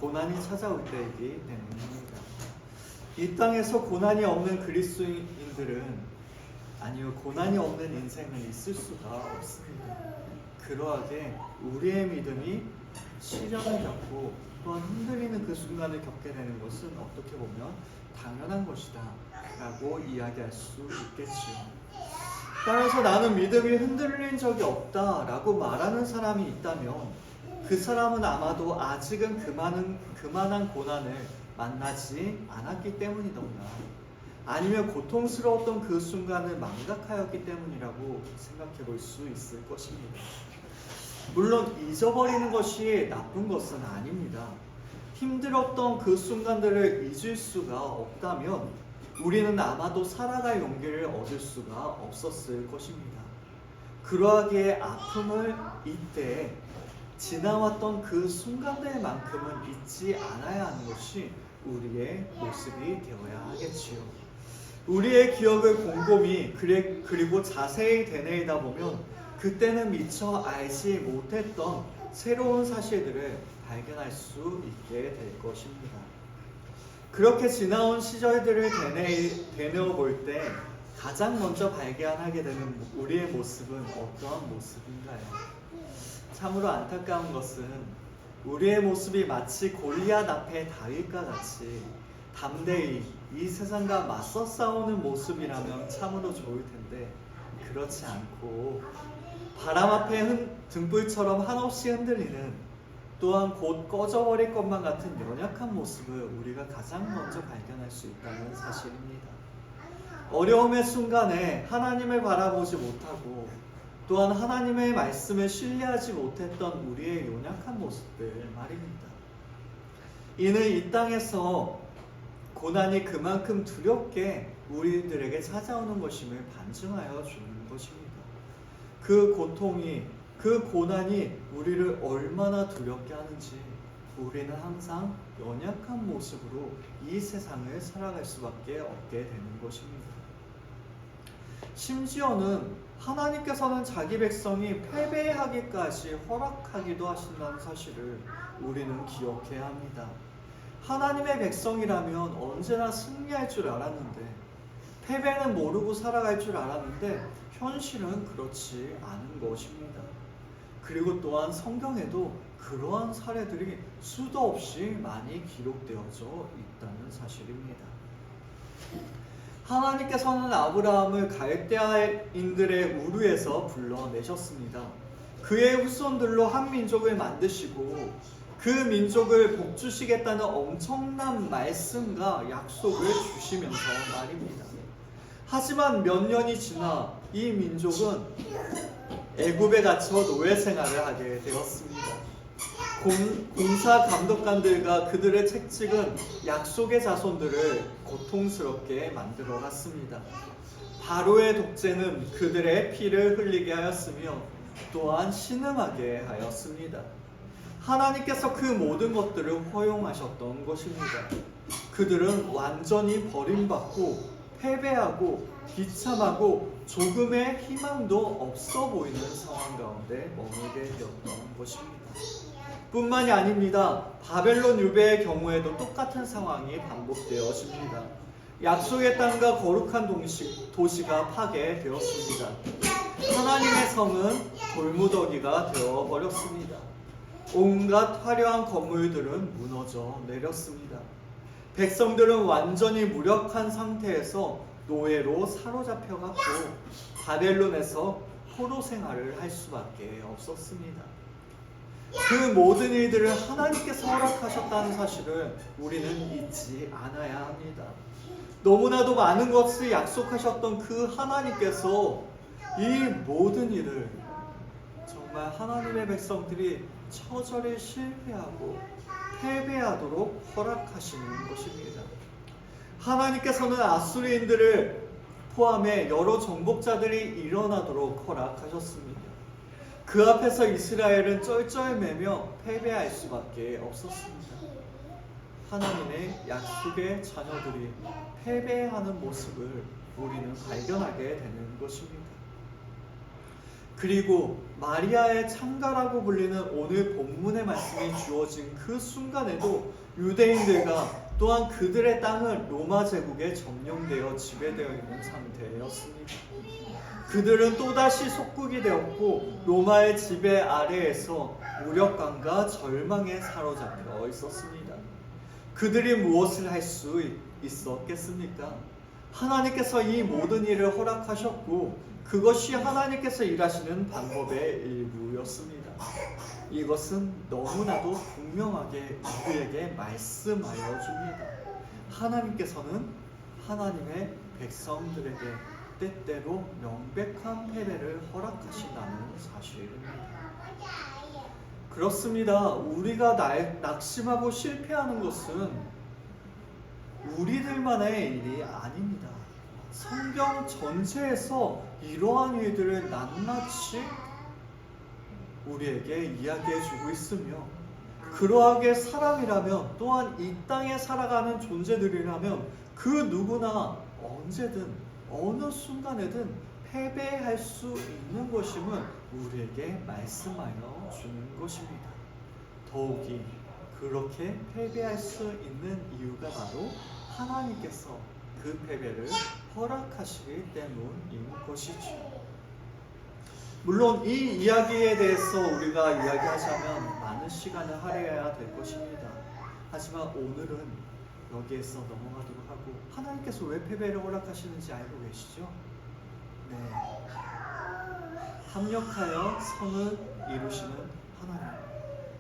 고난이 찾아올 때이기 때문입니다. 이 땅에서 고난이 없는 그리스도인들은 고난이 없는 인생은 있을 수가 없습니다. 그러하게 우리의 믿음이 시련을 겪고 또한 흔들리는 그 순간을 겪게 되는 것은 어떻게 보면 당연한 것이다 라고 이야기할 수 있겠지요. 따라서 나는 믿음이 흔들린 적이 없다 라고 말하는 사람이 있다면 그 사람은 아마도 아직은 그만한 고난을 만나지 않았기 때문이던가, 아니면 고통스러웠던 그 순간을 망각하였기 때문이라고 생각해 볼 수 있을 것입니다. 물론 잊어버리는 것이 나쁜 것은 아닙니다. 힘들었던 그 순간들을 잊을 수가 없다면 우리는 아마도 살아갈 용기를 얻을 수가 없었을 것입니다. 그러하기에 아픔을 이때 지나왔던 그 순간들만큼은 잊지 않아야 하는 것이 우리의 모습이 되어야 하겠지요. 우리의 기억을 곰곰이 그리고 자세히 되뇌이다 보면 그때는 미처 알지 못했던 새로운 사실들을 발견할 수 있게 될 것입니다. 그렇게 지나온 시절들을 되뇌어 볼 때 가장 먼저 발견하게 되는 우리의 모습은 어떠한 모습인가요? 참으로 안타까운 것은 우리의 모습이 마치 골리앗 앞에 다윗과 같이 담대히 이 세상과 맞서 싸우는 모습이라면 참으로 좋을 텐데, 그렇지 않고 바람 앞에 등불처럼 한없이 흔들리는, 또한 곧 꺼져버릴 것만 같은 연약한 모습을 우리가 가장 먼저 발견할 수 있다는 사실입니다. 어려움의 순간에 하나님을 바라보지 못하고 또한 하나님의 말씀을 신뢰하지 못했던 우리의 연약한 모습들 말입니다. 이는 이 땅에서 고난이 그만큼 두렵게 우리들에게 찾아오는 것임을 반증하여 주는 것입니다. 그 고통이, 그 고난이 우리를 얼마나 두렵게 하는지 우리는 항상 연약한 모습으로 이 세상을 살아갈 수밖에 없게 되는 것입니다. 심지어는 하나님께서는 자기 백성이 패배하기까지 허락하기도 하신다는 사실을 우리는 기억해야 합니다. 하나님의 백성이라면 언제나 승리할 줄 알았는데, 패배는 모르고 살아갈 줄 알았는데 현실은 그렇지 않은 것입니다. 그리고 또한 성경에도 그러한 사례들이 수도 없이 많이 기록되어져 있다는 사실입니다. 하나님께서는 아브라함을 갈대아인들의 우르에서 불러내셨습니다. 그의 후손들로 한 민족을 만드시고 그 민족을 복주시겠다는 엄청난 말씀과 약속을 주시면서 말입니다. 하지만 몇 년이 지나 이 민족은 애굽에 갇혀 노예 생활을 하게 되었습니다. 공사 감독관들과 그들의 책찍은 약속의 자손들을 고통스럽게 만들어 갔습니다. 바로의 독재는 그들의 피를 흘리게 하였으며 또한 신음하게 하였습니다. 하나님께서 그 모든 것들을 허용하셨던 것입니다. 그들은 완전히 버림받고 패배하고 비참하고 조금의 희망도 없어 보이는 상황 가운데 머물게 되었던 것입니다. 뿐만이 아닙니다. 바벨론 유배의 경우에도 똑같은 상황이 반복되어집니다. 약속의 땅과 거룩한 도시가 파괴되었습니다. 하나님의 성은 돌무더기가 되어버렸습니다. 온갖 화려한 건물들은 무너져 내렸습니다. 백성들은 완전히 무력한 상태에서 노예로 사로잡혀갔고 바벨론에서 포로 생활을 할 수밖에 없었습니다. 그 모든 일들을 하나님께서 허락하셨다는 사실을 우리는 잊지 않아야 합니다. 너무나도 많은 것을 약속하셨던 그 하나님께서 이 모든 일을 정말 하나님의 백성들이 처절히 실패하고 패배하도록 허락하시는 것입니다. 하나님께서는 아수리인들을 포함해 여러 정복자들이 일어나도록 허락하셨습니다. 그 앞에서 이스라엘은 쩔쩔매며 패배할 수밖에 없었습니다. 하나님의 약속의 자녀들이 패배하는 모습을 우리는 발견하게 되는 것입니다. 그리고 마리아의 창가라고 불리는 오늘 본문의 말씀이 주어진 그 순간에도 유대인들과 또한 그들의 땅은 로마 제국에 점령되어 지배되어 있는 상태였습니다. 그들은 또다시 속국이 되었고 로마의 지배 아래에서 무력감과 절망에 사로잡혀 있었습니다. 그들이 무엇을 할 수 있었겠습니까? 하나님께서 이 모든 일을 허락하셨고 그것이 하나님께서 일하시는 방법의 일부였습니다. 이것은 너무나도 분명하게 우리에게 말씀하여 줍니다. 하나님께서는 하나님의 백성들에게 때때로 명백한 패배를 허락하신다는 사실입니다. 그렇습니다. 우리가 낙심하고 실패하는 것은 우리들만의 일이 아닙니다. 성경 전체에서 이러한 일들을 낱낱이 우리에게 이야기해 주고 있으며 그러하게 사람이라면 또한 이 땅에 살아가는 존재들이라면 그 누구나 언제든 어느 순간에든 패배할 수 있는 것임을 우리에게 말씀하여 주는 것입니다. 더욱이 그렇게 패배할 수 있는 이유가 바로 하나님께서 그 패배를 허락하시기 때문인 것이죠. 물론 이 이야기에 대해서 우리가 이야기하자면 많은 시간을 할애해야 될 것입니다. 하지만 오늘은 여기에서 넘어가도록 하고 하나님께서 왜 패배를 허락하시는지 알고 계시죠? 네, 합력하여 성을 이루시는 하나님,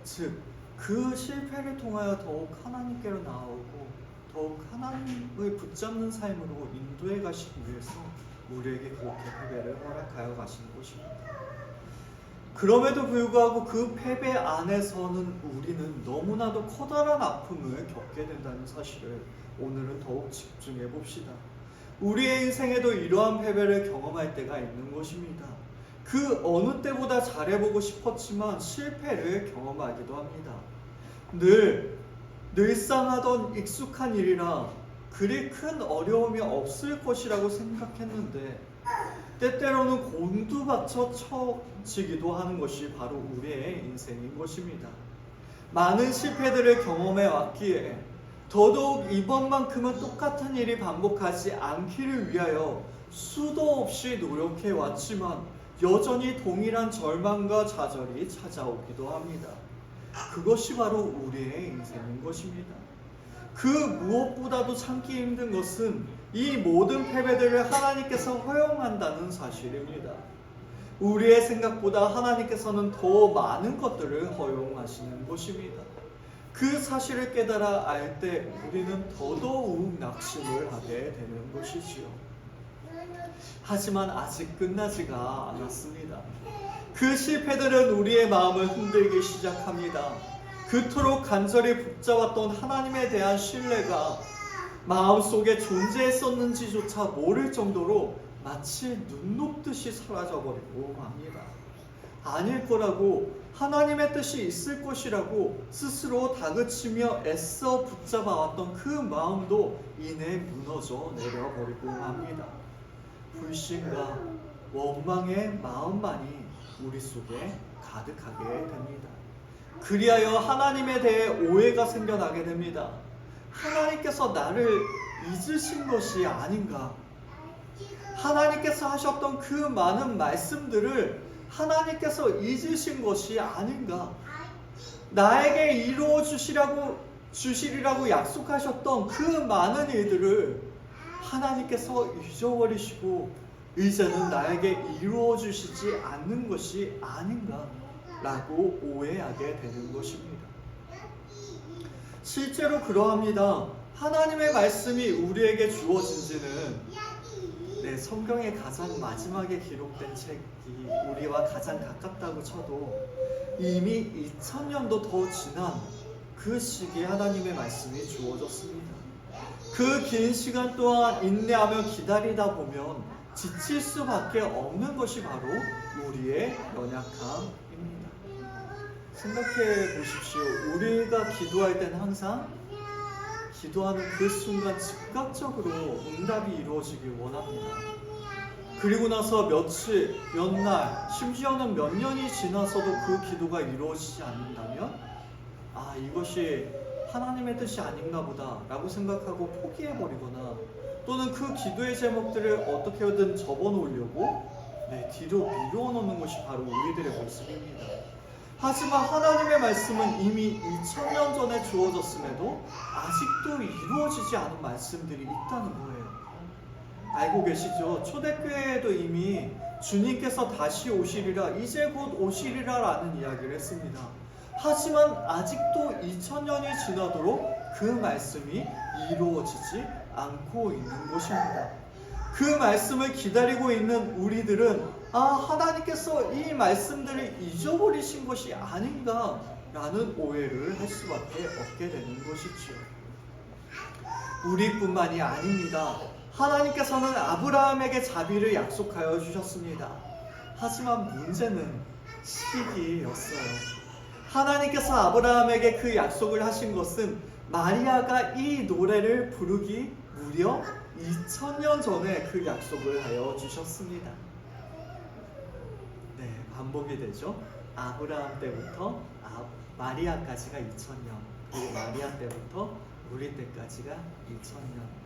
즉 그 실패를 통하여 더욱 하나님께로 나아오고 더욱 하나님을 붙잡는 삶으로 인도해 가시기 위해서 우리에게 그렇게 패배를 허락하여 가시는 것입니다. 그럼에도 불구하고 그 패배 안에서는 우리는 너무나도 커다란 아픔을 겪게 된다는 사실을 오늘은 더욱 집중해 봅시다. 우리의 인생에도 이러한 패배를 경험할 때가 있는 것입니다. 그 어느 때보다 잘해보고 싶었지만 실패를 경험하기도 합니다. 늘상하던 익숙한 일이라 그리 큰 어려움이 없을 것이라고 생각했는데 때때로는 곤두박쳐 처지기도 하는 것이 바로 우리의 인생인 것입니다. 많은 실패들을 경험해 왔기에 더더욱 이번만큼은 똑같은 일이 반복하지 않기를 위하여 수도 없이 노력해 왔지만 여전히 동일한 절망과 좌절이 찾아오기도 합니다. 그것이 바로 우리의 인생인 것입니다. 그 무엇보다도 참기 힘든 것은 이 모든 패배들을 하나님께서 허용한다는 사실입니다. 우리의 생각보다 하나님께서는 더 많은 것들을 허용하시는 것입니다. 그 사실을 깨달아 알 때 우리는 더더욱 낙심을 하게 되는 것이지요. 하지만 아직 끝나지가 않았습니다. 그 실패들은 우리의 마음을 흔들기 시작합니다. 그토록 간절히 붙잡았던 하나님에 대한 신뢰가 마음속에 존재했었는지조차 모를 정도로 마치 눈 녹듯이 사라져버리고 맙니다. 아닐 거라고, 하나님의 뜻이 있을 것이라고 스스로 다그치며 애써 붙잡아왔던 그 마음도 이내 무너져 내려버리고 맙니다. 불신과 원망의 마음만이 우리 속에 가득하게 됩니다. 그리하여 하나님에 대해 오해가 생겨나게 됩니다. 하나님께서 나를 잊으신 것이 아닌가? 하나님께서 하셨던 그 많은 말씀들을 하나님께서 잊으신 것이 아닌가? 나에게 이루어 주시리라고 약속하셨던 그 많은 일들을 하나님께서 잊어버리시고 이제는 나에게 이루어 주시지 않는 것이 아닌가? 라고 오해하게 되는 것입니다. 실제로 그러합니다. 하나님의 말씀이 우리에게 주어진 지는 성경의 가장 마지막에 기록된 책이 우리와 가장 가깝다고 쳐도 이미 2000년도 더 지난 그 시기에 하나님의 말씀이 주어졌습니다. 그 긴 시간 동안 인내하며 기다리다 보면 지칠 수밖에 없는 것이 바로 우리의 연약함입니다. 생각해 보십시오. 우리가 기도할 때는 항상 기도하는 그 순간 즉각적으로 응답이 이루어지길 원합니다. 그리고 나서 며칠, 몇 날, 심지어는 몇 년이 지나서도 그 기도가 이루어지지 않는다면 이것이 하나님의 뜻이 아닌가 보다 라고 생각하고 포기해버리거나 또는 그 기도의 제목들을 어떻게든 접어놓으려고 뒤로 미루어 놓는 것이 바로 우리들의 모습입니다. 하지만 하나님의 말씀은 이미 2000년 전에 주어졌음에도 아직도 이루어지지 않은 말씀들이 있다는 거예요. 알고 계시죠? 초대교회에도 이미 주님께서 다시 오시리라, 이제 곧 오시리라 라는 이야기를 했습니다. 하지만 아직도 2000년이 지나도록 그 말씀이 이루어지지 않고 있는 것입니다. 그 말씀을 기다리고 있는 우리들은 하나님께서 이 말씀들을 잊어버리신 것이 아닌가 라는 오해를 할 수밖에 없게 되는 것이죠. 우리뿐만이 아닙니다. 하나님께서는 아브라함에게 자비를 약속하여 주셨습니다. 하지만 문제는 시기였어요. 하나님께서 아브라함에게 그 약속을 하신 것은 마리아가 이 노래를 부르기 무려 2000년 전에 그 약속을 하여 주셨습니다. 반복이 되죠. 아브라함 때부터 마리아까지가 2000년, 그리고 마리아 때부터 우리 때까지가 2000년.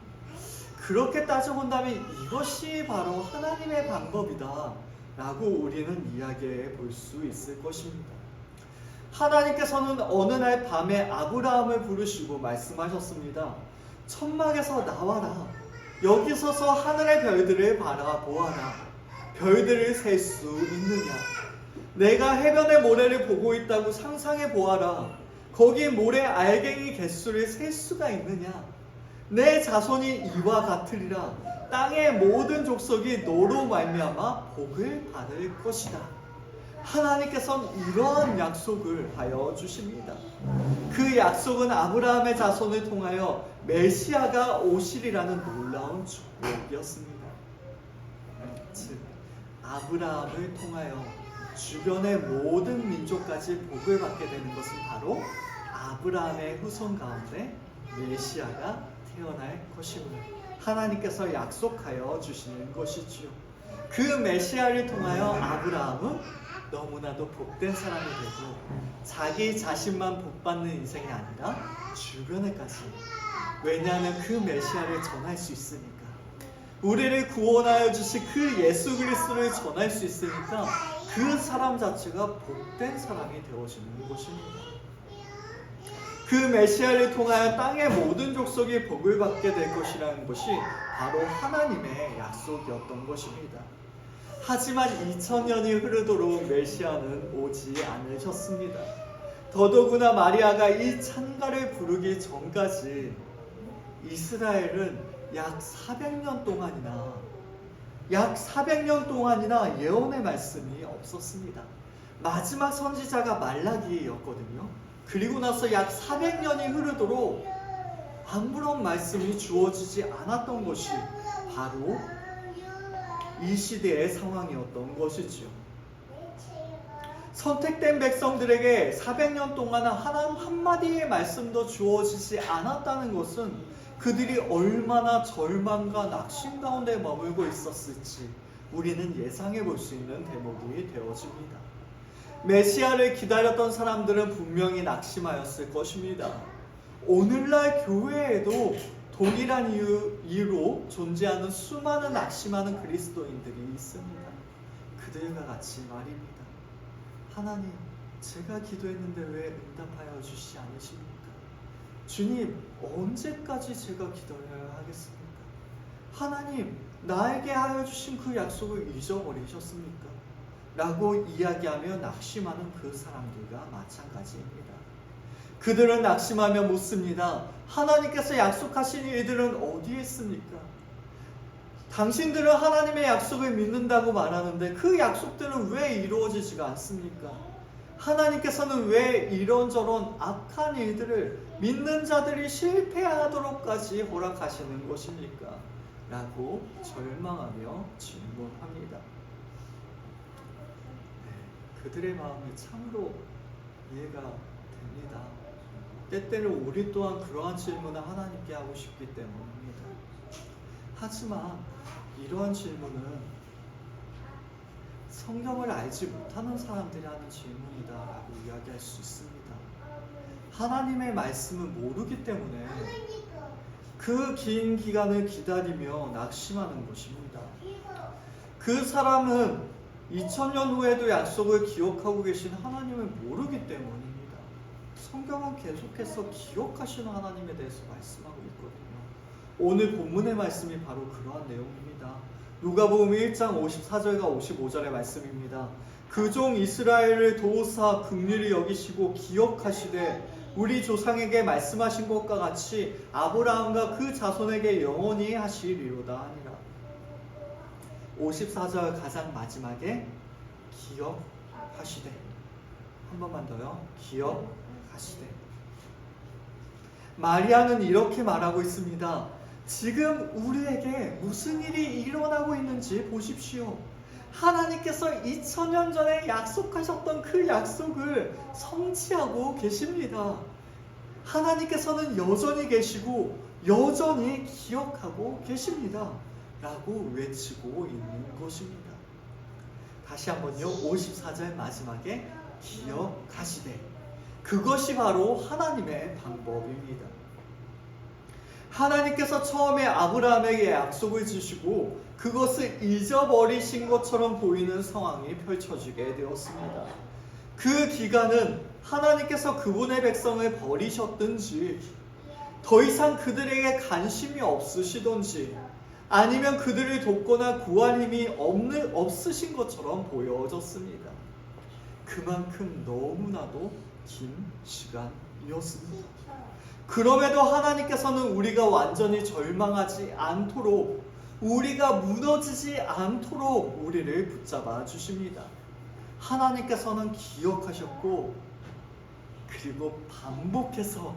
그렇게 따져본다면 이것이 바로 하나님의 방법이다 라고 우리는 이야기해 볼 수 있을 것입니다. 하나님께서는 어느 날 밤에 아브라함을 부르시고 말씀하셨습니다. 천막에서 나와라. 여기 서서 하늘의 별들을 바라보아라. 별들을 셀 수 있느냐? 내가 해변의 모래를 보고 있다고 상상해 보아라. 거기 모래 알갱이 개수를 셀 수가 있느냐? 내 자손이 이와 같으리라. 땅의 모든 족속이 너로 말미암아 복을 받을 것이다. 하나님께서는 이러한 약속을 하여 주십니다. 그 약속은 아브라함의 자손을 통하여 메시아가 오시리라는 놀라운 축복이었습니다. 즉 아브라함을 통하여 주변의 모든 민족까지 복을 받게 되는 것은 바로 아브라함의 후손 가운데 메시아가 태어날 것임을 하나님께서 약속하여 주시는 것이지요. 그 메시아를 통하여 아브라함은 너무나도 복된 사람이 되고 자기 자신만 복받는 인생이 아니라 주변에까지, 왜냐하면 그 메시아를 전할 수 있으니까, 우리를 구원하여 주신 그 예수 그리스도를 전할 수 있으니까 그 사람 자체가 복된 사람이 되어지는 것입니다. 그 메시아를 통하여 땅의 모든 족속이 복을 받게 될 것이라는 것이 바로 하나님의 약속이었던 것입니다. 하지만 2000년이 흐르도록 메시아는 오지 않으셨습니다. 더더구나 마리아가 이 찬가를 부르기 전까지 이스라엘은 약 400년 동안이나 예언의 말씀이 없었습니다. 마지막 선지자가 말라기였거든요. 그리고 나서 약 400년이 흐르도록 아무런 말씀이 주어지지 않았던 것이 바로 이 시대의 상황이었던 것이지요. 선택된 백성들에게 400년 동안 하나님 한마디의 말씀도 주어지지 않았다는 것은 그들이 얼마나 절망과 낙심 가운데 머물고 있었을지 우리는 예상해 볼 수 있는 대목이 되어집니다. 메시아를 기다렸던 사람들은 분명히 낙심하였을 것입니다. 오늘날 교회에도 동일한 이유로 존재하는 수많은 낙심하는 그리스도인들이 있습니다. 그들과 같이 말입니다. 하나님, 제가 기도했는데 왜 응답하여 주시지 않으십니까? 주님, 언제까지 제가 기다려야 하겠습니까? 하나님, 나에게 하여 주신 그 약속을 잊어버리셨습니까? 라고 이야기하며 낙심하는 그 사람들과 마찬가지입니다. 그들은 낙심하며 묻습니다. 하나님께서 약속하신 일들은 어디에 있습니까? 당신들은 하나님의 약속을 믿는다고 말하는데 그 약속들은 왜 이루어지지가 않습니까? 하나님께서는 왜 이런저런 악한 일들을 믿는 자들이 실패하도록까지 허락하시는 것입니까? 라고 절망하며 질문합니다. 그들의 마음이 참으로 이해가 됩니다. 때때로 우리 또한 그러한 질문을 하나님께 하고 싶기 때문입니다. 하지만 이러한 질문은 성경을 알지 못하는 사람들이 하는 질문이다 라고 이야기할 수 있습니다. 하나님의 말씀은 모르기 때문에 그 긴 기간을 기다리며 낙심하는 것입니다. 그 사람은 2000년 후에도 약속을 기억하고 계신 하나님을 모르기 때문입니다. 성경은 계속해서 기억하시는 하나님에 대해서 말씀하고 있거든요. 오늘 본문의 말씀이 바로 그러한 내용입니다. 누가복음 1장 54절과 55절의 말씀입니다. 그 종 이스라엘을 도우사 긍휼히 여기시고 기억하시되 우리 조상에게 말씀하신 것과 같이 아브라함과 그 자손에게 영원히 하시리로다 하니라. 54절 가장 마지막에 기억하시되, 한 번만 더요. 기억하시되. 마리아는 이렇게 말하고 있습니다. 지금 우리에게 무슨 일이 일어나고 있는지 보십시오. 하나님께서 2000년 전에 약속하셨던 그 약속을 성취하고 계십니다. 하나님께서는 여전히 계시고 여전히 기억하고 계십니다 라고 외치고 있는 것입니다. 다시 한번요. 54절 마지막에 기억하시되. 그것이 바로 하나님의 방법입니다. 하나님께서 처음에 아브라함에게 약속을 주시고 그것을 잊어버리신 것처럼 보이는 상황이 펼쳐지게 되었습니다. 그 기간은 하나님께서 그분의 백성을 버리셨든지, 더 이상 그들에게 관심이 없으시던지, 아니면 그들을 돕거나 구할 힘이 없으신 것처럼 보여졌습니다. 그만큼 너무나도 긴 시간이었습니다. 그럼에도 하나님께서는 우리가 완전히 절망하지 않도록, 우리가 무너지지 않도록 우리를 붙잡아 주십니다. 하나님께서는 기억하셨고, 그리고 반복해서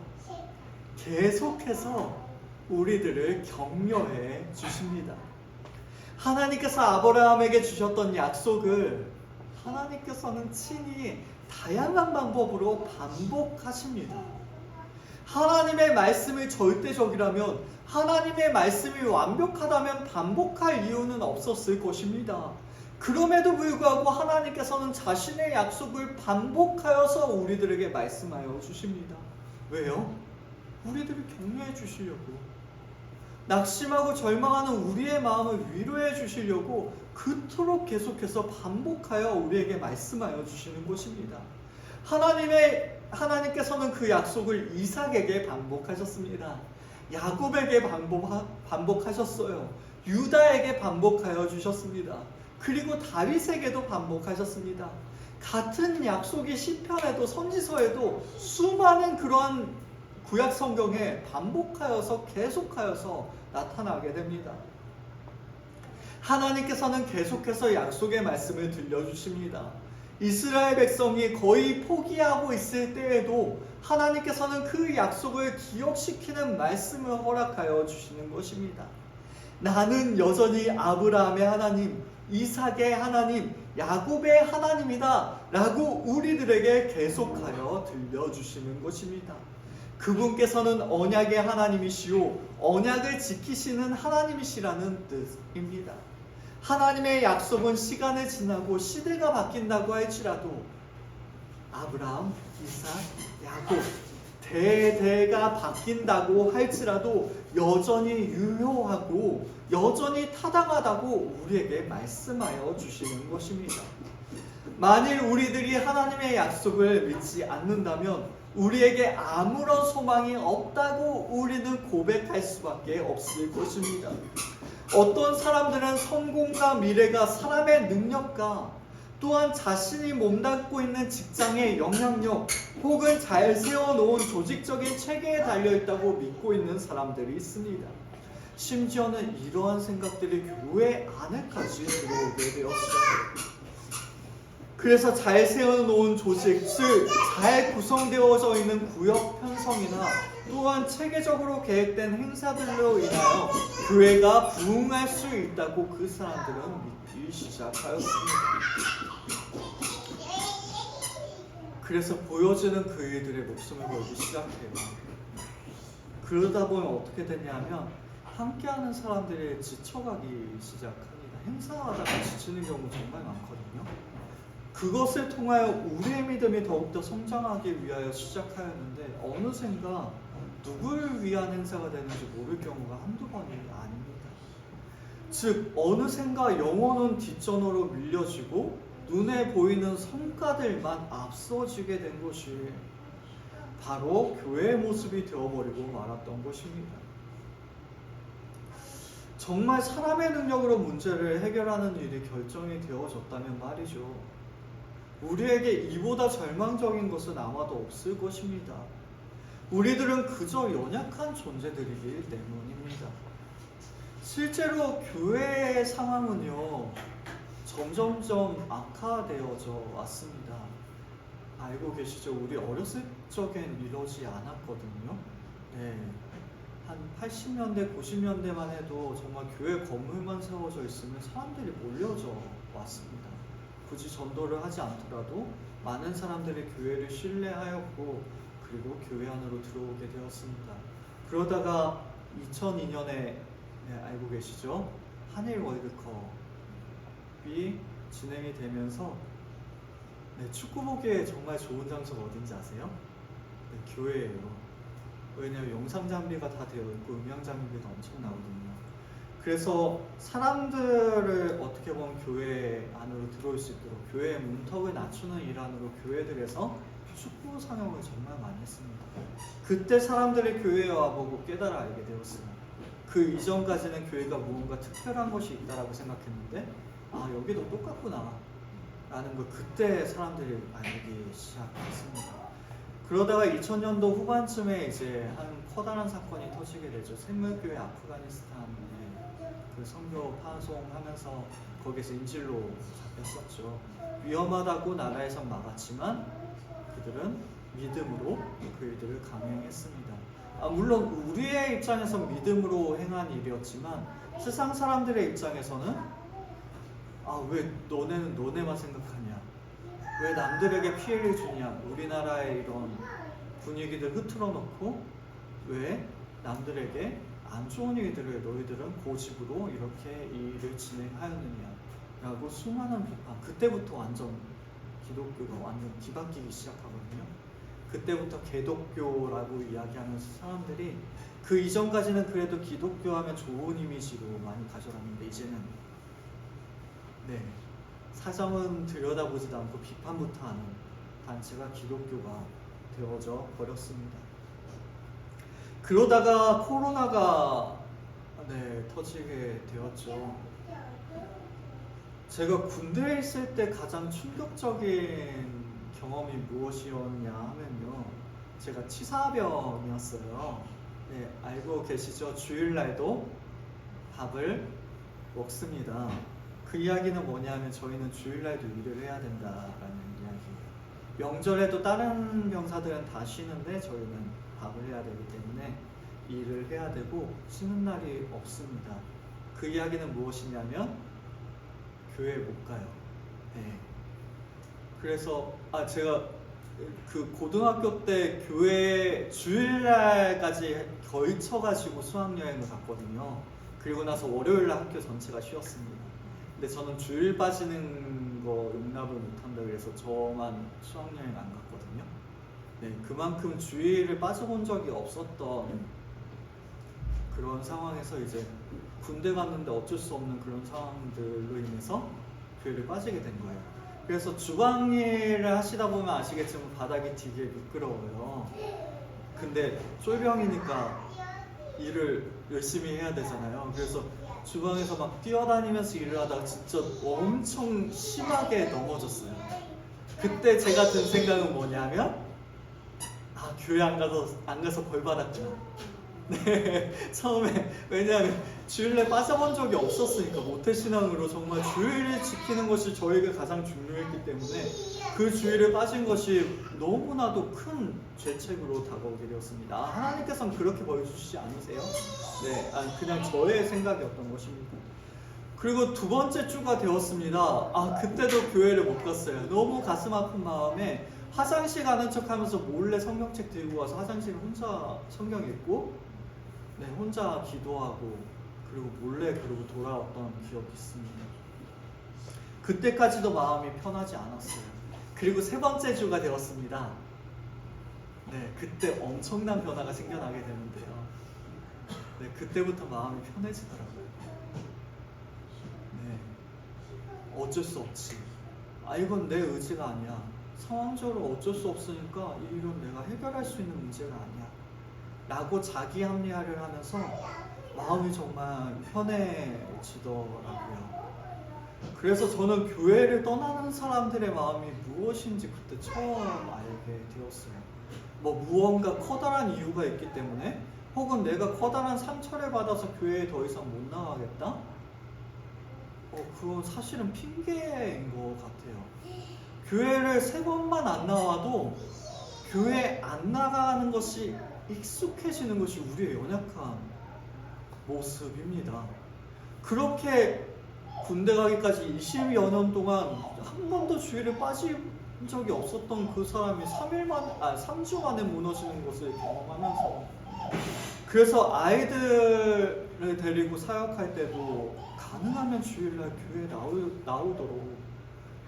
계속해서 우리들을 격려해 주십니다. 하나님께서 아브라함에게 주셨던 약속을 하나님께서는 친히 다양한 방법으로 반복하십니다. 하나님의 말씀이 절대적이라면, 하나님의 말씀이 완벽하다면 반복할 이유는 없었을 것입니다. 그럼에도 불구하고 하나님께서는 자신의 약속을 반복하여서 우리들에게 말씀하여 주십니다. 왜요? 우리들을 격려해 주시려고, 낙심하고 절망하는 우리의 마음을 위로해 주시려고 그토록 계속해서 반복하여 우리에게 말씀하여 주시는 것입니다. 하나님께서는 그 약속을 이삭에게 반복하셨습니다. 야곱에게 반복하셨어요. 유다에게 반복하여 주셨습니다. 그리고 다윗에게도 반복하셨습니다. 같은 약속이 시편에도 선지서에도 수많은 그러한 구약 성경에 반복하여서 계속하여서 나타나게 됩니다. 하나님께서는 계속해서 약속의 말씀을 들려주십니다. 이스라엘 백성이 거의 포기하고 있을 때에도 하나님께서는 그 약속을 기억시키는 말씀을 허락하여 주시는 것입니다. 나는 여전히 아브라함의 하나님, 이삭의 하나님, 야곱의 하나님이다 라고 우리들에게 계속하여 들려주시는 것입니다. 그분께서는 언약의 하나님이시오, 언약을 지키시는 하나님이시라는 뜻입니다. 하나님의 약속은 시간을 지나고 시대가 바뀐다고 할지라도 아브라함, 이삭, 야곱 대대가 바뀐다고 할지라도 여전히 유효하고 여전히 타당하다고 우리에게 말씀하여 주시는 것입니다. 만일 우리들이 하나님의 약속을 믿지 않는다면 우리에게 아무런 소망이 없다고 우리는 고백할 수밖에 없을 것입니다. 어떤 사람들은 성공과 미래가 사람의 능력과 또한 자신이 몸담고 있는 직장의 영향력 혹은 잘 세워놓은 조직적인 체계에 달려있다고 믿고 있는 사람들이 있습니다. 심지어는 이러한 생각들이 교회 안에까지 들어오게 되었습니다. 그래서 잘 세워놓은 조직, 즉 잘 구성되어져 있는 구역 편성이나 또한 체계적으로 계획된 행사들로 인하여 교회가 부흥할 수 있다고 그 사람들은 믿기 시작하였습니다. 그래서 보여지는 그 일들의 목숨을 걸기 시작해요. 그러다 보면 어떻게 되냐면 함께하는 사람들이 지쳐가기 시작합니다. 행사하다가 지치는 경우 정말 많거든요. 그것을 통하여 우리의 믿음이 더욱더 성장하기 위하여 시작하였는데 어느샌가 누구를 위한 행사가 되는지 모를 경우가 한두 번이 아닙니다. 즉 어느샌가 영혼은 뒷전으로 밀려지고 눈에 보이는 성과들만 앞서지게 된 것이 바로 교회의 모습이 되어버리고 말았던 것입니다. 정말 사람의 능력으로 문제를 해결하는 일이 결정이 되어졌다면 말이죠. 우리에게 이보다 절망적인 것은 아마도 없을 것입니다. 우리들은 그저 연약한 존재들이기 때문입니다. 실제로 교회의 상황은요, 점점점 악화되어져 왔습니다. 알고 계시죠? 우리 어렸을 적엔 이러지 않았거든요. 네. 한 80년대, 90년대만 해도 정말 교회 건물만 세워져 있으면 사람들이 몰려져 왔습니다. 굳이 전도를 하지 않더라도 많은 사람들이 교회를 신뢰하였고 그리고 교회 안으로 들어오게 되었습니다. 그러다가 2002년에 알고 계시죠? 한일 월드컵이 진행이 되면서 축구 보기에 정말 좋은 장소가 어딘지 아세요? 교회예요. 왜냐하면 영상 장비가 다 되어 있고 음향 장비가 엄청 나오거든요. 그래서 사람들을 어떻게 보면 교회 안으로 들어올 수 있도록 교회의 문턱을 낮추는 일환으로 교회들에서 축구 상영을 정말 많이 했습니다. 그때 사람들이 교회에 와보고 깨달아 알게 되었어요. 그 이전까지는 교회가 무언가 특별한 것이 있다라고 생각했는데 여기도 똑같구나 라는 걸 그때 사람들이 알기 시작했습니다. 그러다가 2000년도 후반쯤에 이제 한 커다란 사건이 터지게 되죠. 샘물교회 아프가니스탄에 그 선교 파송하면서 거기서 인질로 잡혔었죠. 위험하다고 나라에선 막았지만 그들은 믿음으로 그 일들을 강행했습니다. 물론 우리의 입장에서 믿음으로 행한 일이었지만 세상 사람들의 입장에서는 왜 너네는 너네만 생각하냐, 왜 남들에게 피해를 주냐, 우리나라의 이런 분위기들 흐트러 놓고 왜 남들에게 안 좋은 일들을 너희들은 고집으로 이렇게 이 일을 진행하였느냐 라고 수많은 비판. 그때부터 완전 기독교가 완전 뒤바뀌기 시작하거든요. 그때부터 개독교라고 이야기하면서 사람들이 그 이전까지는 그래도 기독교 하면 좋은 이미지로 많이 가져갔는데 이제는 사정은 들여다보지도 않고 비판부터 하는 단체가 기독교가 되어져 버렸습니다. 그러다가 코로나가 터지게 되었죠. 제가 군대에 있을 때 가장 충격적인 경험이 무엇이었냐 하면요, 제가 치사병이었어요. 알고 계시죠? 주일날도 밥을 먹습니다. 그 이야기는 뭐냐면 저희는 주일날도 일을 해야 된다라는 이야기예요. 명절에도 다른 병사들은 다 쉬는데 저희는 밥을 해야 되기 때문에 일을 해야 되고 쉬는 날이 없습니다. 그 이야기는 무엇이냐면 교회에 못 가요. 그래서 제가 그 고등학교 때 교회 주일날까지 걸쳐가지고 수학여행을 갔거든요. 그리고 나서 월요일날 학교 전체가 쉬었습니다. 근데 저는 주일 빠지는 거 용납을 못한다 그래서 저만 수학여행 안 갔거든요. 그만큼 주일을 빠져본 적이 없었던 그런 상황에서 이제 군대 갔는데 어쩔 수 없는 그런 상황들로 인해서 교회를 빠지게 된 거예요. 그래서 주방 일을 하시다 보면 아시겠지만 바닥이 되게 미끄러워요. 근데 쫄병이니까 일을 열심히 해야 되잖아요. 그래서 주방에서 막 뛰어다니면서 일을 하다가 진짜 엄청 심하게 넘어졌어요. 그때 제가 든 생각은 뭐냐면 교회 안 가서 벌 받았구나. 처음에 왜냐하면 주일에 빠져본 적이 없었으니까 모태신앙으로 정말 주일을 지키는 것이 저에게 가장 중요했기 때문에 그 주일에 빠진 것이 너무나도 큰 죄책으로 다가오게 되었습니다. 하나님께서는 그렇게 벌주시지 않으세요? 그냥 저의 생각이었던 것입니다. 그리고 두 번째 주가 되었습니다. 그때도 교회를 못 갔어요. 너무 가슴 아픈 마음에 화장실 가는 척 하면서 몰래 성경책 들고 와서 화장실에 혼자 성경 읽고 혼자 기도하고 그리고 몰래 그러고 돌아왔던 기억이 있습니다. 그때까지도 마음이 편하지 않았어요. 그리고 세 번째 주가 되었습니다. 네, 그때 엄청난 변화가 생겨나게 되는데요. 네, 그때부터 마음이 편해지더라고요. 네, 어쩔 수 없지. 이건 내 의지가 아니야. 상황적으로 어쩔 수 없으니까 이건 내가 해결할 수 있는 문제가 아니야. 라고 자기 합리화를 하면서 마음이 정말 편해지더라고요. 그래서 저는 교회를 떠나는 사람들의 마음이 무엇인지 그때 처음 알게 되었어요. 무언가 커다란 이유가 있기 때문에, 혹은 내가 커다란 상처를 받아서 교회에 더 이상 못 나가겠다? 그건 사실은 핑계인 것 같아요. 교회를 3번만 안 나와도 교회 안 나가는 것이 익숙해지는 것이 우리의 연약한 모습입니다. 그렇게 군대 가기까지 20여 년 동안 한 번도 주일에 빠진 적이 없었던 그 사람이 3주 만에 무너지는 것을 경험하면서, 그래서 아이들을 데리고 사역할 때도 가능하면 주일날 교회에 나오도록,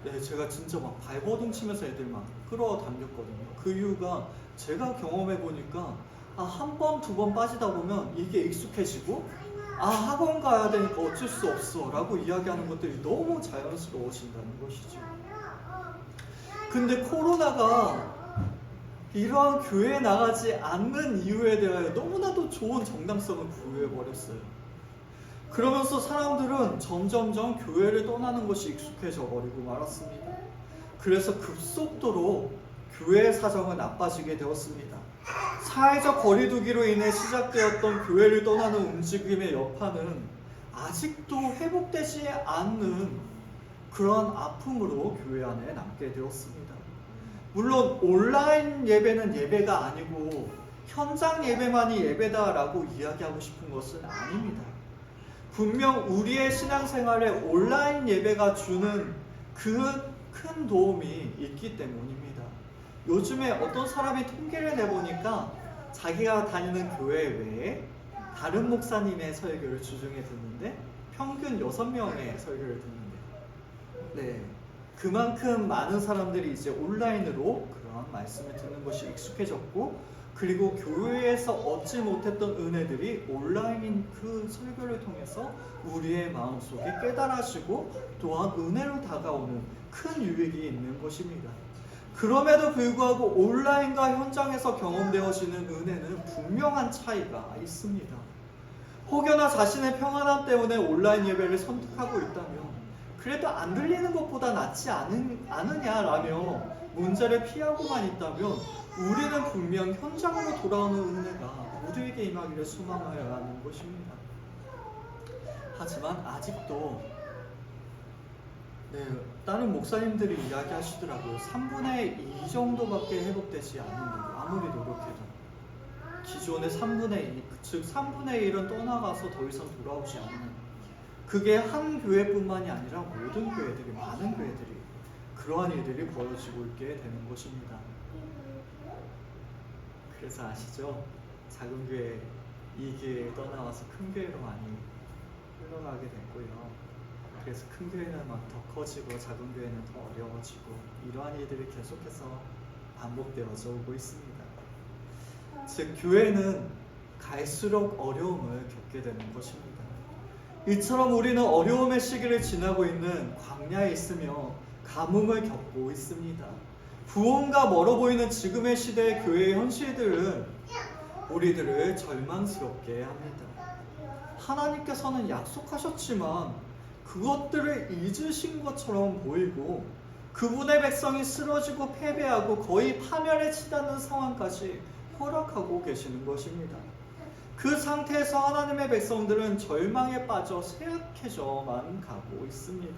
네, 제가 진짜 막 발버둥 치면서 애들 막 끌어당겼거든요. 그 이유가 제가 경험해 보니까 한 번, 2번 빠지다 보면 이게 익숙해지고, 학원 가야 되니까 어쩔 수 없어 라고 이야기하는 것들이 너무 자연스러워진다는 것이죠. 근데 코로나가 이러한 교회에 나가지 않는 이유에 대하여 너무나도 좋은 정당성을 부여해버렸어요. 그러면서 사람들은 점점점 교회를 떠나는 것이 익숙해져 버리고 말았습니다. 그래서 급속도로 교회의 사정은 나빠지게 되었습니다. 사회적 거리두기로 인해 시작되었던 교회를 떠나는 움직임의 여파는 아직도 회복되지 않는 그러한 아픔으로 교회 안에 남게 되었습니다. 물론 온라인 예배는 예배가 아니고 현장 예배만이 예배다라고 이야기하고 싶은 것은 아닙니다. 분명 우리의 신앙생활에 온라인 예배가 주는 그 큰 도움이 있기 때문입니다. 요즘에 어떤 사람이 통계를 내보니까 자기가 다니는 교회 외에 다른 목사님의 설교를 주중에 듣는데 평균 6명의 설교를 듣는데, 네, 그만큼 많은 사람들이 이제 온라인으로 그런 말씀을 듣는 것이 익숙해졌고, 그리고 교회에서 얻지 못했던 은혜들이 온라인 그 설교를 통해서 우리의 마음속에 깨달아지고 또한 은혜로 다가오는 큰 유익이 있는 것입니다. 그럼에도 불구하고 온라인과 현장에서 경험되어지는 은혜는 분명한 차이가 있습니다. 혹여나 자신의 평안함 때문에 온라인 예배를 선택하고 있다면 그래도 안 들리는 것보다 낫지 않으냐라며 문제를 피하고만 있다면 우리는 분명 현장으로 돌아오는 은혜가 우리에게 임하기를 소망하여야 하는 것입니다. 하지만 아직도 다른 목사님들이 이야기하시더라고요. 3분의 2 정도밖에 회복되지 않는다고, 아무리 노력해도. 기존의 3분의 2, 즉 3분의 1은 떠나가서 더 이상 돌아오지 않는, 그게 한 교회뿐만이 아니라 모든 교회들이, 많은 교회들이 그러한 일들이 벌어지고 있게 되는 것입니다. 그래서 아시죠? 작은 교회, 이 교회에 떠나와서 큰 교회로 많이 흘러가게 됐고요. 그래서 큰 교회는 막 더 커지고 작은 교회는 더 어려워지고, 이러한 일들이 계속해서 반복되어져 오고 있습니다. 즉 교회는 갈수록 어려움을 겪게 되는 것입니다. 이처럼 우리는 어려움의 시기를 지나고 있는 광야에 있으며 가뭄을 겪고 있습니다. 부흥과 멀어 보이는 지금의 시대의 교회의 현실들은 우리들을 절망스럽게 합니다. 하나님께서는 약속하셨지만 그것들을 잊으신 것처럼 보이고, 그분의 백성이 쓰러지고 패배하고 거의 파멸에 치닫는 상황까지 허락하고 계시는 것입니다. 그 상태에서 하나님의 백성들은 절망에 빠져 쇠약해져만 가고 있습니다.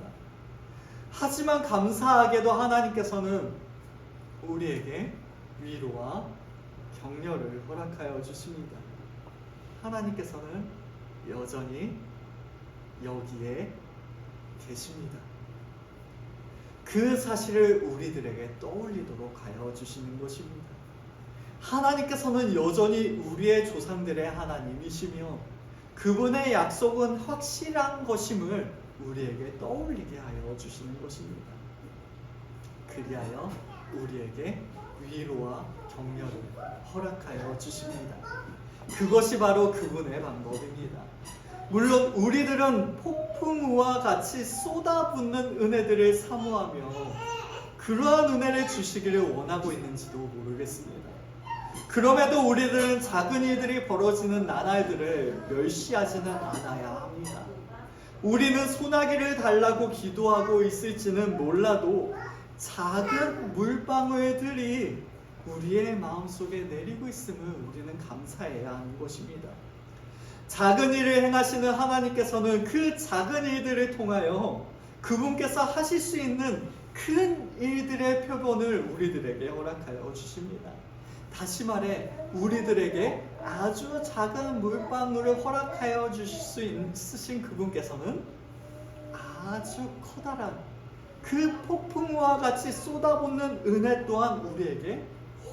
하지만 감사하게도 하나님께서는 우리에게 위로와 격려를 허락하여 주십니다. 하나님께서는 여전히 여기에 계십니다. 그 사실을 우리들에게 떠올리도록 하여 주시는 것입니다. 하나님께서는 여전히 우리의 조상들의 하나님이시며 그분의 약속은 확실한 것임을 우리에게 떠올리게 하여 주시는 것입니다. 그리하여 우리에게 위로와 격려를 허락하여 주십니다. 그것이 바로 그분의 방법입니다. 물론 우리들은 폭풍우와 같이 쏟아붓는 은혜들을 사모하며 그러한 은혜를 주시기를 원하고 있는지도 모르겠습니다. 그럼에도 우리들은 작은 일들이 벌어지는 나날들을 멸시하지는 않아야 합니다. 우리는 소나기를 달라고 기도하고 있을지는 몰라도 작은 물방울들이 우리의 마음속에 내리고 있음을 우리는 감사해야 하는 것입니다. 작은 일을 행하시는 하나님께서는 그 작은 일들을 통하여 그분께서 하실 수 있는 큰 일들의 표본을 우리들에게 허락하여 주십니다. 다시 말해 우리들에게 아주 작은 물방울을 허락하여 주실 수 있으신 그분께서는 아주 커다란 그 폭풍우와 같이 쏟아붓는 은혜 또한 우리에게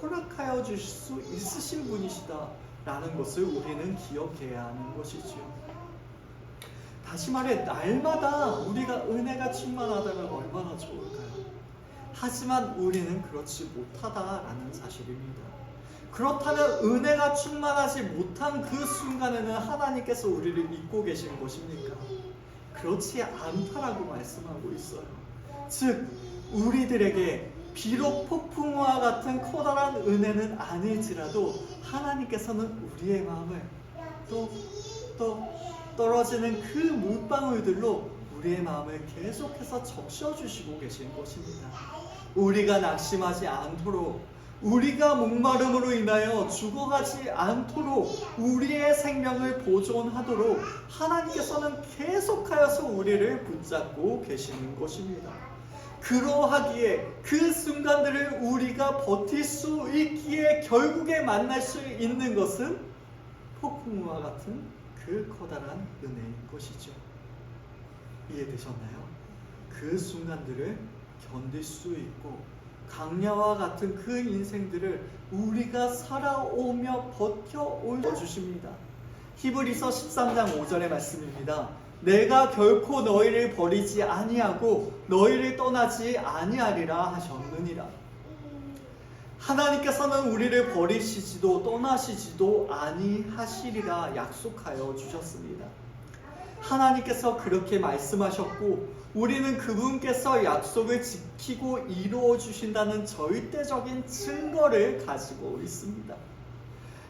허락하여 주실 수 있으신 분이시다라는 것을 우리는 기억해야 하는 것이지요. 다시 말해 날마다 우리가 은혜가 충만하다면 얼마나 좋을까요? 하지만 우리는 그렇지 못하다라는 사실입니다. 그렇다면 은혜가 충만하지 못한 그 순간에는 하나님께서 우리를 잊고 계신 것입니까? 그렇지 않다라고 말씀하고 있어요. 즉 우리들에게 비록 폭풍우와 같은 커다란 은혜는 아닐지라도 하나님께서는 우리의 마음을 또 떨어지는 그 물방울들로 우리의 마음을 계속해서 적셔주시고 계신 것입니다. 우리가 낙심하지 않도록, 우리가 목마름으로 인하여 죽어가지 않도록, 우리의 생명을 보존하도록 하나님께서는 계속하여서 우리를 붙잡고 계시는 것입니다. 그러하기에 그 순간들을 우리가 버틸 수 있기에 결국에 만날 수 있는 것은 폭풍우와 같은 그 커다란 은혜인 것이죠. 이해되셨나요? 그 순간들을 견딜 수 있고 강야와 같은 그 인생들을 우리가 살아오며 버텨올 주십니다. 히브리서 13장 5절의 말씀입니다. 내가 결코 너희를 버리지 아니하고 너희를 떠나지 아니하리라 하셨느니라. 하나님께서는 우리를 버리시지도 떠나시지도 아니하시리라 약속하여 주셨습니다. 하나님께서 그렇게 말씀하셨고 우리는 그분께서 약속을 지키고 이루어 주신다는 절대적인 증거를 가지고 있습니다.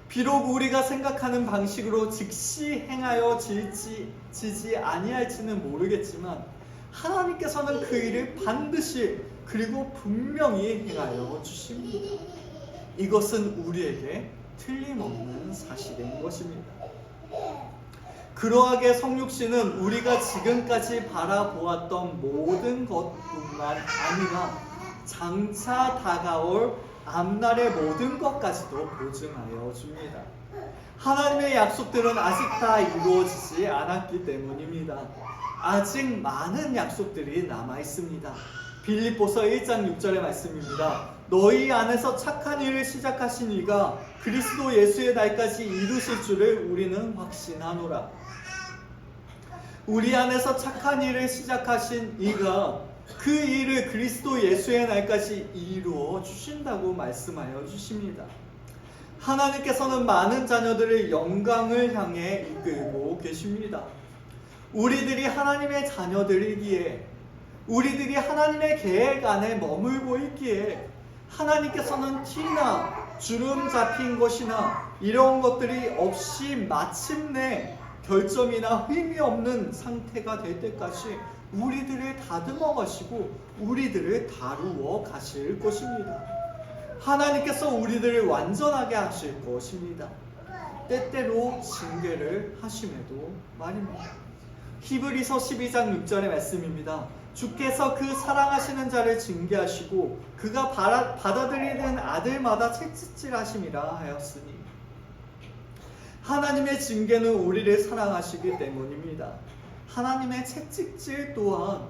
비록 우리가 생각하는 방식으로 즉시 행하여 지지 아니할지는 모르겠지만 하나님께서는 그 일을 반드시 그리고 분명히 행하여 주십니다. 이것은 우리에게 틀림없는 사실인 것입니다. 그러하게 성육신은 우리가 지금까지 바라보았던 모든 것뿐만 아니라 장차 다가올 앞날의 모든 것까지도 보증하여 줍니다. 하나님의 약속들은 아직 다 이루어지지 않았기 때문입니다. 아직 많은 약속들이 남아 있습니다. 빌립보서 1장 6절의 말씀입니다. 너희 안에서 착한 일을 시작하신 이가 그리스도 예수의 날까지 이루실 줄을 우리는 확신하노라. 우리 안에서 착한 일을 시작하신 이가 그 일을 그리스도 예수의 날까지 이루어 주신다고 말씀하여 주십니다. 하나님께서는 많은 자녀들을 영광을 향해 이끌고 계십니다. 우리들이 하나님의 자녀들이기에, 우리들이 하나님의 계획 안에 머물고 있기에 하나님께서는 티나 주름 잡힌 것이나 이런 것들이 없이 마침내 결점이나 흠이 없는 상태가 될 때까지 우리들을 다듬어 가시고 우리들을 다루어 가실 것입니다. 하나님께서 우리들을 완전하게 하실 것입니다. 때때로 징계를 하심에도 말입니다. 히브리서 12장 6절의 말씀입니다. 주께서 그 사랑하시는 자를 징계하시고 그가 받아들이는 아들마다 채찍질하심이라 하였으니, 하나님의 징계는 우리를 사랑하시기 때문입니다. 하나님의 채찍질 또한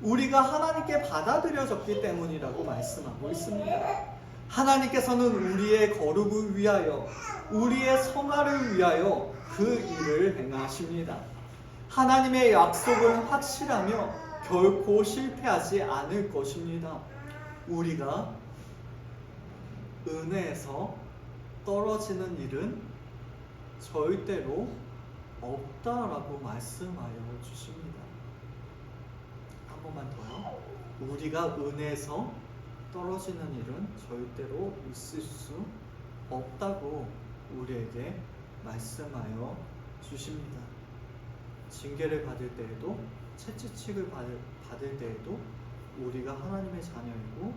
우리가 하나님께 받아들여졌기 때문이라고 말씀하고 있습니다. 하나님께서는 우리의 거룩을 위하여, 우리의 성화를 위하여 그 일을 행하십니다. 하나님의 약속은 확실하며 결코 실패하지 않을 것입니다. 우리가 은혜에서 떨어지는 일은 절대로 없다라고 말씀하여 주십니다. 한 번만 더요. 우리가 은혜에서 떨어지는 일은 절대로 있을 수 없다고 우리에게 말씀하여 주십니다. 징계를 받을 때에도, 채찍을 받을 때에도 우리가 하나님의 자녀이고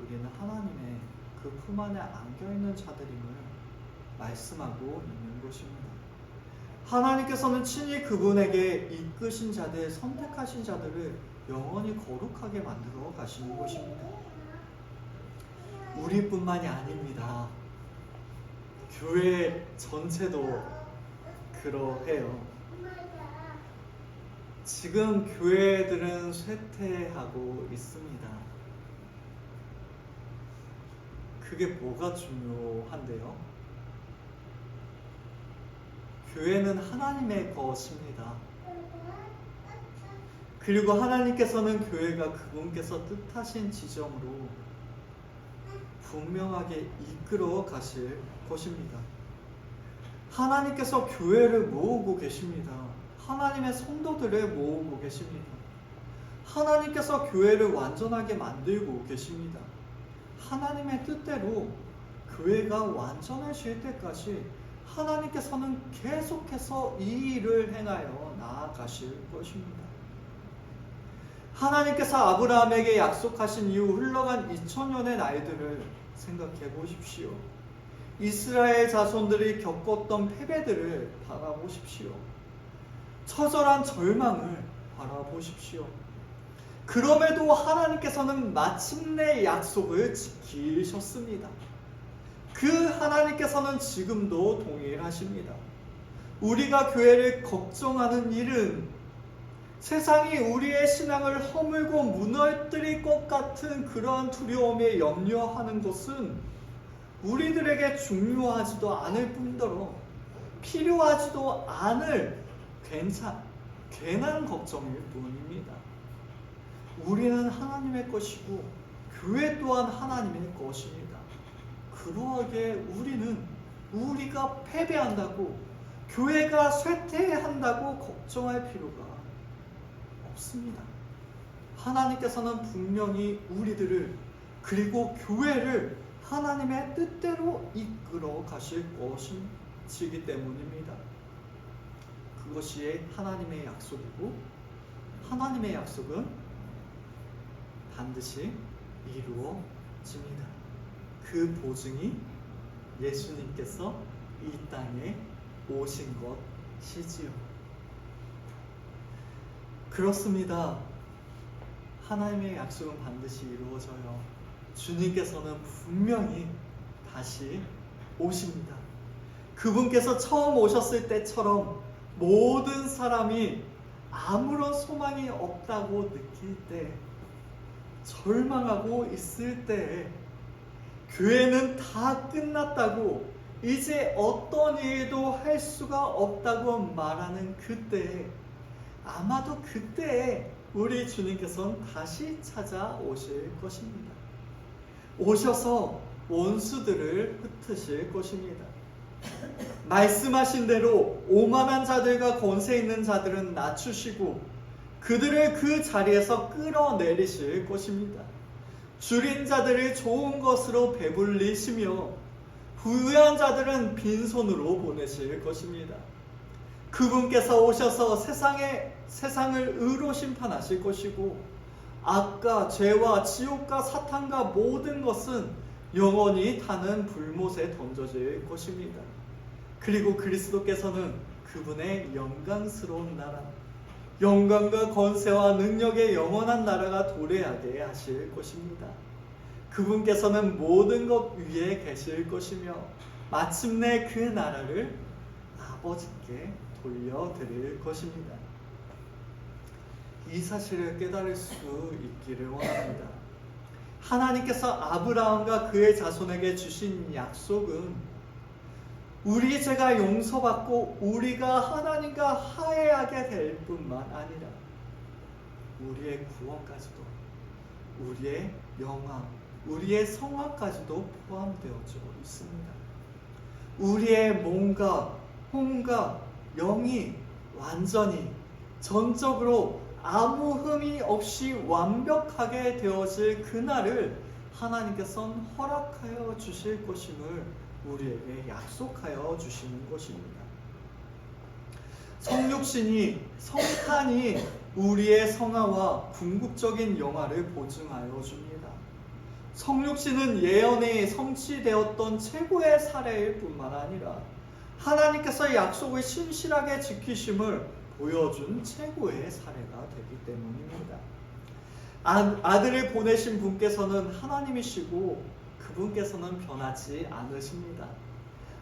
우리는 하나님의 그 품 안에 안겨있는 자들임을 말씀하고 있는 것입니다. 하나님께서는 친히 그분에게 이끄신 자들, 선택하신 자들을 영원히 거룩하게 만들어 가시는 것입니다. 우리뿐만이 아닙니다. 교회 전체도 그러해요. 지금 교회들은 쇠퇴하고 있습니다. 그게 뭐가 중요한데요? 교회는 하나님의 것입니다. 그리고 하나님께서는 교회가 그분께서 뜻하신 지점으로 분명하게 이끌어 가실 것입니다. 하나님께서 교회를 모으고 계십니다. 하나님의 성도들을 모으고 계십니다. 하나님께서 교회를 완전하게 만들고 계십니다. 하나님의 뜻대로 교회가 완전해질 때까지 하나님께서는 계속해서 이 일을 행하여 나아가실 것입니다. 하나님께서 아브라함에게 약속하신 이후 흘러간 2000년의 날들을 생각해 보십시오. 이스라엘 자손들이 겪었던 패배들을 바라보십시오. 처절한 절망을 바라보십시오. 그럼에도 하나님께서는 마침내 약속을 지키셨습니다. 그 하나님께서는 지금도 동일하십니다. 우리가 교회를 걱정하는 일은 세상이 우리의 신앙을 허물고 무너뜨릴 것 같은 그러한 두려움에 염려하는 것은 우리들에게 중요하지도 않을 뿐더러 필요하지도 않을 괜한 걱정일 뿐입니다. 우리는 하나님의 것이고 교회 또한 하나님의 것입니다. 그러하게 우리는 우리가 패배한다고, 교회가 쇠퇴한다고 걱정할 필요가 없습니다. 하나님께서는 분명히 우리들을, 그리고 교회를 하나님의 뜻대로 이끌어 가실 것이기 때문입니다. 그것이 하나님의 약속이고, 하나님의 약속은 반드시 이루어집니다. 그 보증이 예수님께서 이 땅에 오신 것이지요. 그렇습니다. 하나님의 약속은 반드시 이루어져요. 주님께서는 분명히 다시 오십니다. 그분께서 처음 오셨을 때처럼 모든 사람이 아무런 소망이 없다고 느낄 때, 절망하고 있을 때, 교회는 다 끝났다고, 이제 어떤 일도 할 수가 없다고 말하는 그때, 아마도 그때에 우리 주님께서는 다시 찾아오실 것입니다. 오셔서 원수들을 흩으실 것입니다. 말씀하신 대로 오만한 자들과 권세 있는 자들은 낮추시고 그들을 그 자리에서 끌어내리실 것입니다. 줄인 자들을 좋은 것으로 배불리시며 부유한 자들은 빈손으로 보내실 것입니다. 그분께서 오셔서 세상을 의로 심판하실 것이고, 악과 죄와 지옥과 사탄과 모든 것은 영원히 타는 불못에 던져질 것입니다. 그리고 그리스도께서는 그분의 영광스러운 나라, 영광과 권세와 능력의 영원한 나라가 도래하게 하실 것입니다. 그분께서는 모든 것 위에 계실 것이며 마침내 그 나라를 아버지께 돌려드릴 것입니다. 이 사실을 깨달을 수 있기를 원합니다. 하나님께서 아브라함과 그의 자손에게 주신 약속은 우리 죄가 용서받고 우리가 하나님과 화해하게 될 뿐만 아니라 우리의 구원까지도, 우리의 영화, 우리의 성화까지도 포함되어져 있습니다. 우리의 몸과 혼과 영이 완전히 전적으로 아무 흠이 없이 완벽하게 되어질 그날을 하나님께서는 허락하여 주실 것임을 우리에게 약속하여 주시는 것입니다. 성육신이, 성탄이 우리의 성화와 궁극적인 영화를 보증하여 줍니다. 성육신은 예언이 성취되었던 최고의 사례일 뿐만 아니라 하나님께서 약속을 신실하게 지키심을 보여준 최고의 사례가 되기 때문입니다. 아들을 보내신 분께서는 하나님이시고 그분께서는 변하지 않으십니다.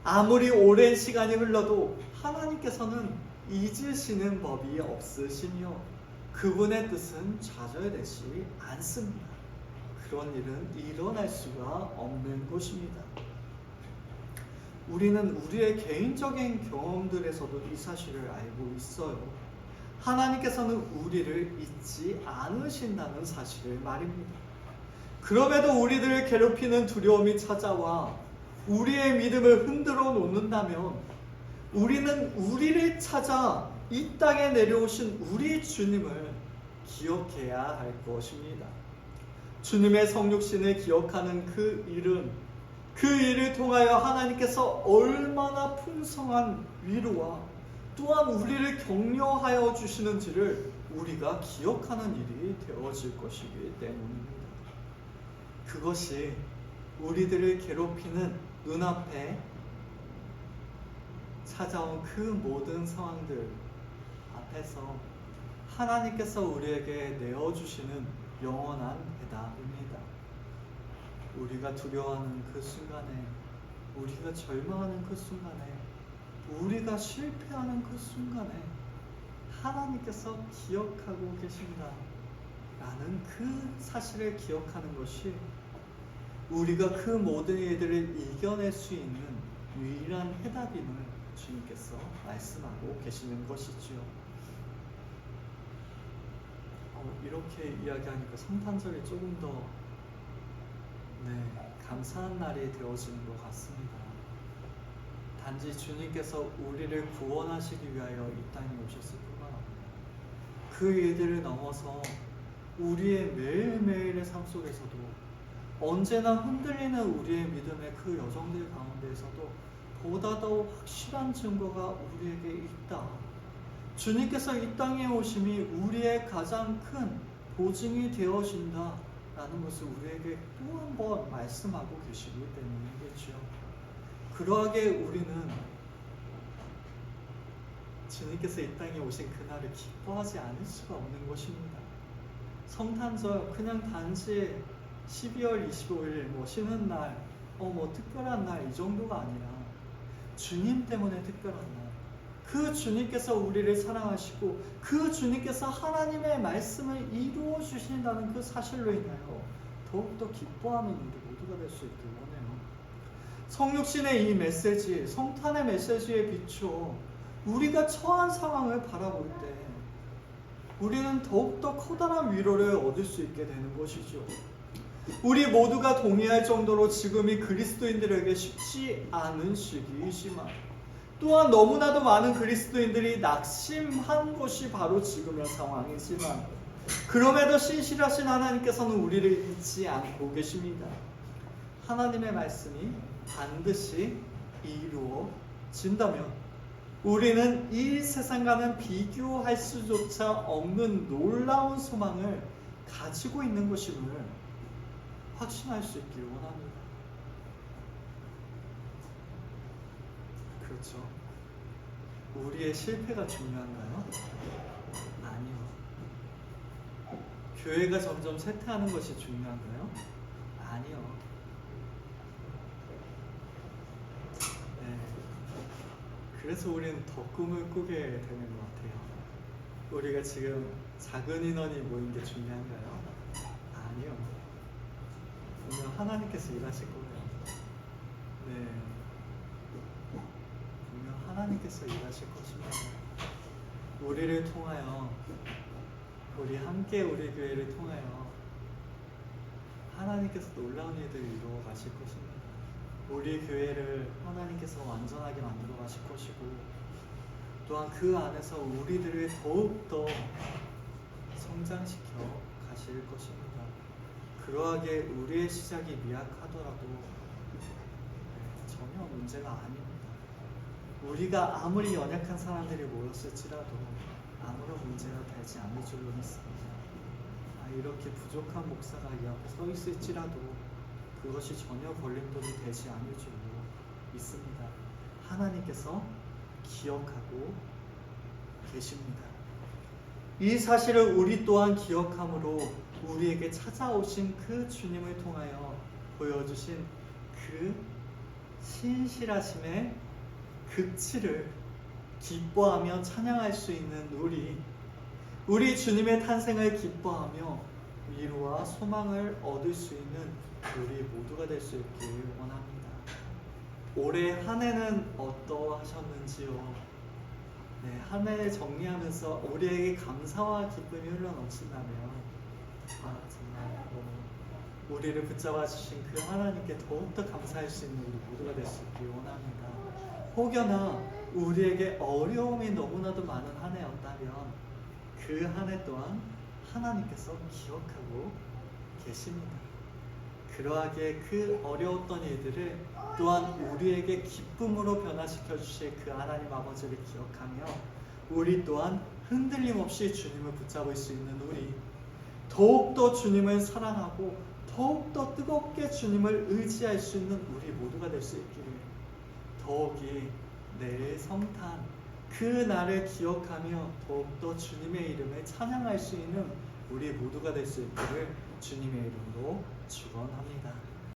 아무리 오랜 시간이 흘러도 하나님께서는 잊으시는 법이 없으시며 그분의 뜻은 좌절되지 않습니다. 그런 일은 일어날 수가 없는 것입니다. 우리는 우리의 개인적인 경험들에서도 이 사실을 알고 있어요. 하나님께서는 우리를 잊지 않으신다는 사실을 말입니다. 그럼에도 우리들을 괴롭히는 두려움이 찾아와 우리의 믿음을 흔들어 놓는다면 우리는 우리를 찾아 이 땅에 내려오신 우리 주님을 기억해야 할 것입니다. 주님의 성육신을 기억하는 그 일을 통하여 하나님께서 얼마나 풍성한 위로와 또한 우리를 격려하여 주시는지를 우리가 기억하는 일이 되어질 것이기 때문입니다. 그것이 우리들을 괴롭히는 눈앞에 찾아온 그 모든 상황들 앞에서 하나님께서 우리에게 내어주시는 영원한 대답입니다. 우리가 두려워하는 그 순간에, 우리가 절망하는 그 순간에, 우리가 실패하는 그 순간에 하나님께서 기억하고 계신다 라는 그 사실을 기억하는 것이 우리가 그 모든 일들을 이겨낼 수 있는 유일한 해답임을 주님께서 말씀하고 계시는 것이지요. 이렇게 이야기하니까 성탄절이 조금 더 감사한 날이 되어지는 것 같습니다. 단지 주님께서 우리를 구원하시기 위하여 이 땅에 오셨을 뿐만 아니라 그 일들을 넘어서 우리의 매일매일의 삶 속에서도 언제나 흔들리는 우리의 믿음의 그 여정들 가운데에서도 보다 더 확실한 증거가 우리에게 있다. 주님께서 이 땅에 오심이 우리의 가장 큰 보증이 되어진다 라는 것을 우리에게 또 한 번 말씀하고 계시기 때문이겠죠. 그러하게 우리는 주님께서 이 땅에 오신 그날을 기뻐하지 않을 수가 없는 것입니다. 성탄절 그냥 단지 12월 25일 쉬는 날, 특별한 날 이 정도가 아니라 주님 때문에 특별한 날, 그 주님께서 우리를 사랑하시고 그 주님께서 하나님의 말씀을 이루어 주신다는 그 사실로 인하여 더욱더 기뻐하는 우리 모두가 될 수 있길 원해요. 성육신의 이 메시지, 성탄의 메시지에 비추어 우리가 처한 상황을 바라볼 때 우리는 더욱더 커다란 위로를 얻을 수 있게 되는 것이죠. 우리 모두가 동의할 정도로 지금이 그리스도인들에게 쉽지 않은 시기이지만 또한 너무나도 많은 그리스도인들이 낙심한 것이 바로 지금의 상황이지만 그럼에도 신실하신 하나님께서는 우리를 잊지 않고 계십니다. 하나님의 말씀이 반드시 이루어진다면 우리는 이 세상과는 비교할 수조차 없는 놀라운 소망을 가지고 있는 것임을 확신할 수 있기를 원합니다. 그렇죠. 우리의 실패가 중요한가요? 아니요. 교회가 점점 쇠퇴하는 것이 중요한가요? 아니요. 그래서 우리는 더 꿈을 꾸게 되는 것 같아요. 우리가 지금 작은 인원이 모인 게 중요한가요? 아니요. 하나님께서 일하실 거예요. 네, 분명 하나님께서 일하실 것입니다. 우리를 통하여, 우리 함께 우리 교회를 통하여 하나님께서 놀라운 일들을 이루어 가실 것입니다. 우리 교회를 하나님께서 완전하게 만들어 가실 것이고, 또한 그 안에서 우리들을 더욱더 성장시켜 가실 것입니다. 그러하게 우리의 시작이 미약하더라도 전혀 문제가 아닙니다. 우리가 아무리 연약한 사람들이 모였을지라도 아무런 문제가 되지 않을 줄로 믿습니다. 이렇게 부족한 목사가 이 앞에 서 있을지라도 그것이 전혀 걸림돌이 되지 않을 줄로 믿습니다. 하나님께서 기억하고 계십니다. 이 사실을 우리 또한 기억함으로 우리에게 찾아오신 그 주님을 통하여 보여주신 그 신실하심의 극치를 기뻐하며 찬양할 수 있는 우리 주님의 탄생을 기뻐하며 위로와 소망을 얻을 수 있는 우리 모두가 될 수 있길 원합니다. 올해 한 해는 어떠하셨는지요? 네, 한 해를 정리하면서 우리에게 감사와 기쁨이 흘러넘친다면 정말 우리를 붙잡아 주신 그 하나님께 더욱더 감사할 수 있는 우리 모두가 될 수 있길 원합니다. 혹여나 우리에게 어려움이 너무나도 많은 한 해였다면 그 한 해 또한 하나님께서 기억하고 계십니다. 그러하게 그 어려웠던 일들을 또한 우리에게 기쁨으로 변화시켜 주실 그 하나님 아버지를 기억하며 우리 또한 흔들림 없이 주님을 붙잡을 수 있는 우리, 더욱더 주님을 사랑하고 더욱더 뜨겁게 주님을 의지할 수 있는 우리 모두가 될 수 있기를, 더욱이 내일 성탄 그 날을 기억하며 더욱더 주님의 이름을 찬양할 수 있는 우리 모두가 될 수 있기를 주님의 이름으로 축원합니다.